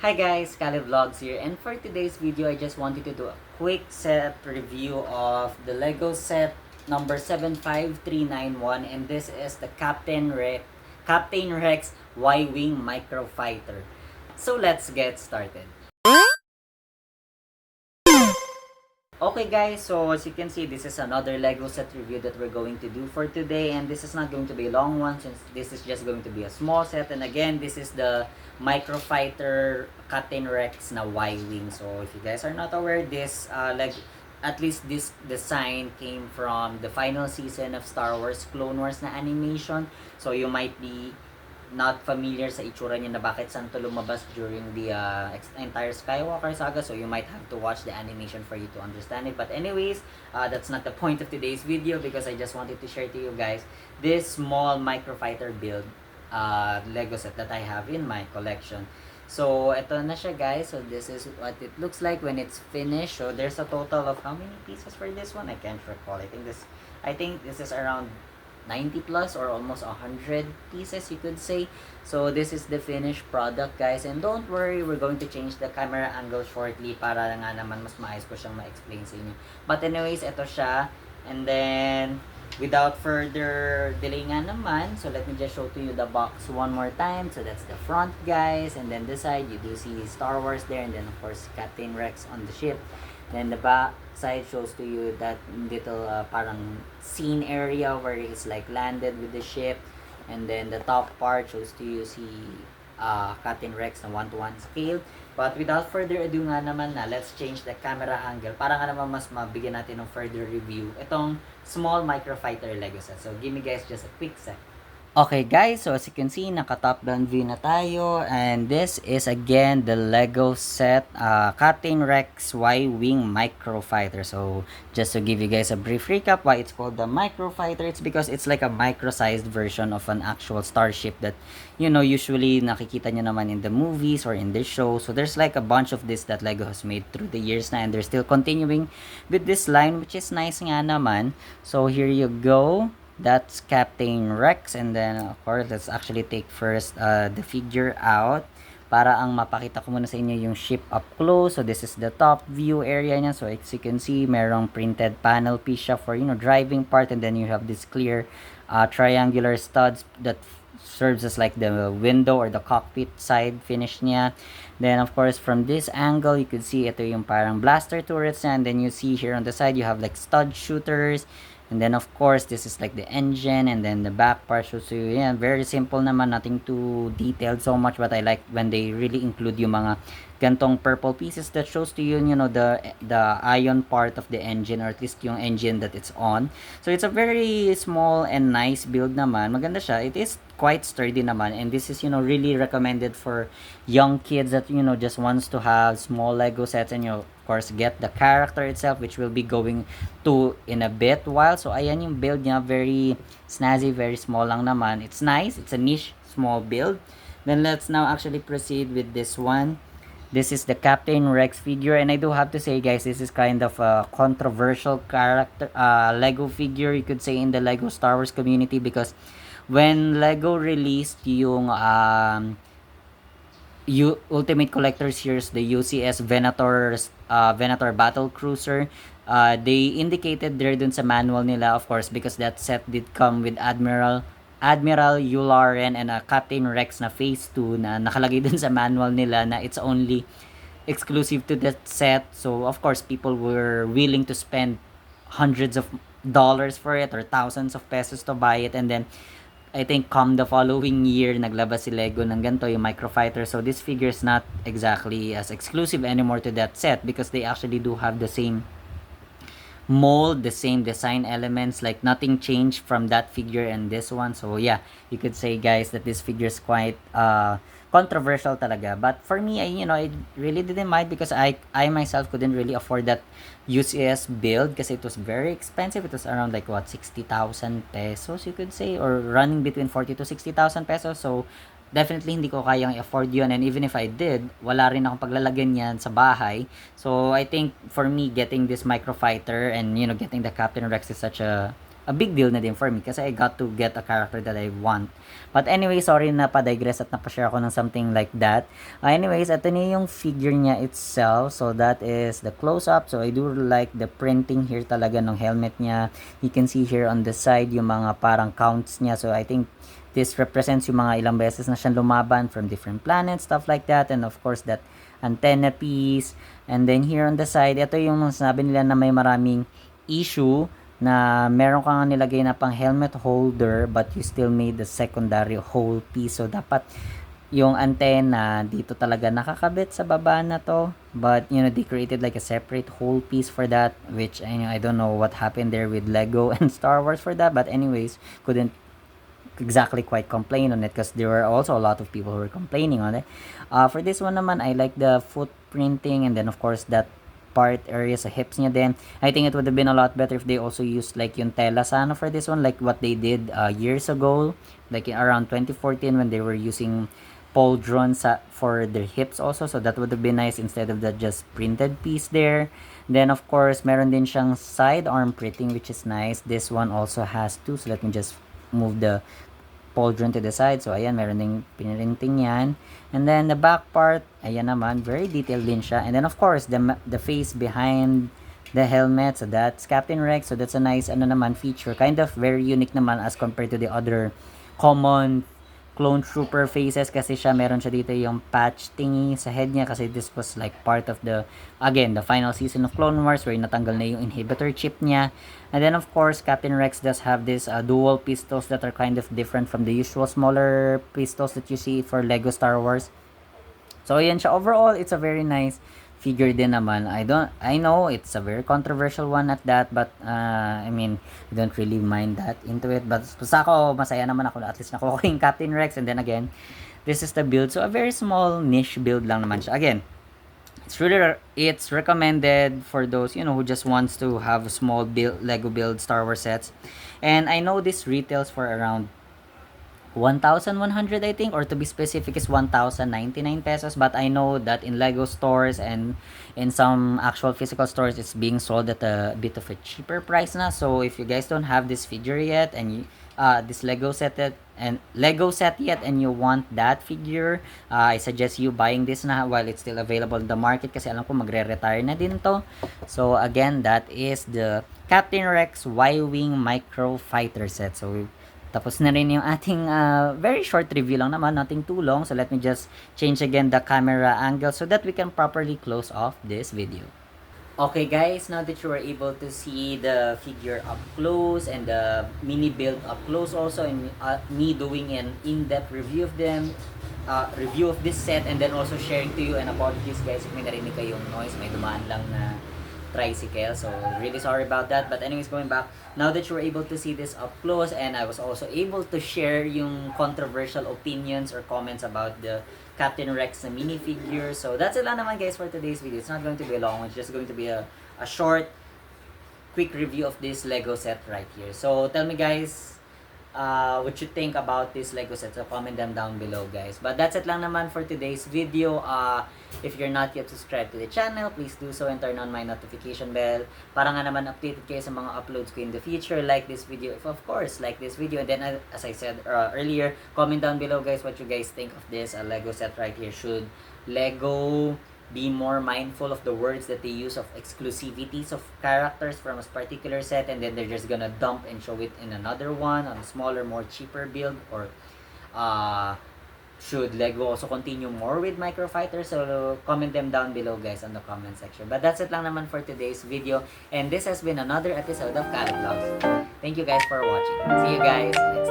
Hi guys, K.A.L.Y Vlogs here, and for today's video I just wanted to do a quick set review of the Lego set number 75391, and this is the Captain Rex Y-Wing Microfighter. So let's get started. Okay guys, so as you can see, this is another Lego set review that we're going to do for today, and this is not going to be a long one since this is just going to be a small set. And again, this is the Microfighter Captain Rex na Y-Wing. So if you guys are not aware, this at least this design came from the final season of Star Wars Clone Wars na animation. So you might be not familiar sa itsura niya na bakit santo lumabas during the entire Skywalker saga, so you might have to watch the animation for you to understand it. But anyways, that's not the point of today's video because I just wanted to share to you guys this small Microfighter build Lego set that I have in my collection. So ito na siya guys, so this is what it looks like when it's finished. So there's a total of how many pieces for this one? I can't recall. I think this is around 90 plus or almost 100 pieces, you could say. So this is the finished product guys, and don't worry, we're going to change the camera angle shortly para nga naman mas maayos ko siyang ma-explain sa inyo. But anyways, ito siya, and then without further delay nga naman, so let me just show to you the box one more time. So that's the front guys, and then this side you do see Star Wars there, and then of course Captain Rex on the ship. Then the back side shows to you that little parang scene area where he's like landed with the ship, and then the top part shows to you si Captain Rex na 1:1 scale. But without further ado nga naman na, let's change the camera angle para nga naman mas mabigyan natin ng further review itong small Microfighter Lego set. So give me guys just a quick sec. Okay guys, so as you can see, naka-top down view na tayo, and this is again the Lego set Captain Rex Y-Wing Microfighter. So just to give you guys a brief recap why it's called the Microfighter, it's because it's like a micro-sized version of an actual starship that usually nakikita nyo naman in the movies or in the show. So there's like a bunch of this that Lego has made through the years na, and they're still continuing with this line, which is nice nga naman. So here you go. That's Captain Rex, and then of course let's actually take first the figure out para ang mapakita ko muna sa inyo yung ship up close. So this is the top view area niya. So as you can see, merong printed panel piece siya for driving part, and then you have this clear triangular studs that serves as like the window or the cockpit side finish niya. Then of course from this angle you could see ito yung parang blaster turrets niya, and then you see here on the side you have like stud shooters. And then of course this is like the engine, and then the back part shows you, yeah, very simple naman, nothing too detailed so much, but I like when they really include yung mga gantong purple pieces that shows to you, the ion part of the engine, or at least yung engine that it's on. So it's a very small and nice build naman. Maganda siya. It is quite sturdy naman, and this is really recommended for young kids that just wants to have small Lego sets, and of course get the character itself, which we'll be going to in a bit while. So ayan yung build niya, very snazzy, very small lang naman. It's nice, it's a niche small build. Then let's now actually proceed with this one. This is the Captain Rex figure, and I do have to say guys, this is kind of a controversial character Lego figure, you could say, in the Lego Star Wars community, because when Lego released yung Ultimate Collector Series, the UCS Venator Battle Cruiser, they indicated there dun sa manual nila, of course, because that set did come with Admiral Yularen and a Captain Rex na Phase 2 na nakalagay dun sa manual nila na it's only exclusive to that set. So of course people were willing to spend hundreds of dollars for it or thousands of pesos to buy it, and then I think come the following year naglabas si Lego ng ganito, yung Microfighter. So this figure is not exactly as exclusive anymore to that set, because they actually do have the same mold, the same design elements, like nothing changed from that figure and this one. So yeah, you could say guys that this figure is quite controversial talaga. But for me, I really didn't mind, because I myself couldn't really afford that UCS build kasi it was very expensive. It was around like what, 60,000 pesos, you could say, or running between 40 to 60,000 pesos. So definitely hindi ko kayang afford yun, and even if I did, wala rin akong paglalagyan yan sa bahay. So I think for me, getting this Microfighter and getting the Captain Rex is such a a big deal na din for me kasi I got to get a character that I want. But anyway, sorry na pa-digress at napashare ako ng something like that. Anyways, ito na yung figure niya itself. So that is the close-up. So I do like the printing here talaga ng helmet niya. You can see here on the side yung mga parang counts niya. So I think this represents yung mga ilang beses na siyang lumaban from different planets, stuff like that. And of course, that antenna piece. And then here on the side, ito yung sabi nila na may maraming issue na meron ka nga nilagay na pang helmet holder but you still made the secondary hole piece. So, dapat yung antenna dito talaga nakakabit sa baba na to. But, you know, they created like a separate hole piece for that, which I don't know what happened there with Lego and Star Wars for that. But anyways, couldn't exactly quite complain on it because there were also a lot of people who were complaining on it. For this one naman, I like the foot printing and then of course that part area sa hips niya din. I think it would have been a lot better if they also used like yung tela sana for this one, like what they did years ago, like around 2014 when they were using pauldron for their hips also. So that would have been nice instead of the just printed piece there. Then of course, meron din siyang side arm printing which is nice. This one also has two. So let me just move the pauldron to the side. So, ayan, meron ding pinirinting yan. And then, the back part, ayan naman, very detailed din siya. And then, of course, the face behind the helmet. So, that's Captain Rex. So, that's a nice, naman, feature. Kind of very unique naman as compared to the other common clone trooper faces kasi siya meron siya dito yung patch thingy sa head niya kasi this was like part of the again the final season of Clone Wars where natanggal na yung inhibitor chip niya. And then of course Captain Rex does have this dual pistols that are kind of different from the usual smaller pistols that you see for Lego Star Wars. So ayan siya, overall it's a very nice figure din naman. I know it's a very controversial one at that, but I mean, I don't really mind that into it. But sa ako, masaya naman ako na at least nakuha ko yung Captain Rex. And then again, this is the build. So a very small niche build lang naman siya. Again, it's recommended for those, you know, who just wants to have small Lego build Star Wars sets. And I know this retails for around 1,100 I think, or to be specific is 1,099 pesos, but I know that in Lego stores and in some actual physical stores it's being sold at a bit of a cheaper price na. So if you guys don't have this figure yet and you, this Lego set yet and you want that figure, I suggest you buying this na while it's still available in the market kasi alam ko magre-retire na din to. So again, that is the Captain Rex Y-Wing Microfighter set. So tapos na rin yung ating very short review lang naman, nothing too long. So let me just change again the camera angle so that we can properly close off this video. Okay guys, now that you were able to see the figure up close and the mini build up close also, and me doing an in-depth review of them, review of this set, and then also sharing to you, and apologies guys if may narinig kayong noise, may dumaan lang na tricycle, so really sorry about that. But anyways, going back, now that you were able to see this up close and I was also able to share yung controversial opinions or comments about the Captain Rex na minifigure, so that's it lang naman guys for today's video. It's not going to be a long one, it's just going to be a short quick review of this Lego set right here. So tell me guys what you think about this Lego set, so comment them down below guys. But that's it lang naman for today's video. If you're not yet subscribed to the channel, please do so and turn on my notification bell para nga naman updated kayo sa mga uploads ko in the future. Like this video if of course like this video, and then as I said earlier, comment down below guys what you guys think of this Lego set right here. Should Lego be more mindful of the words that they use of exclusivities of characters from a particular set and then they're just gonna dump and show it in another one on a smaller, more cheaper build? Or should Lego also continue more with Microfighter? So comment them down below guys on the comment section. But that's it lang naman for today's video, and this has been another episode of K.A.L.Y Vlogs. Thank you guys for watching. See you guys.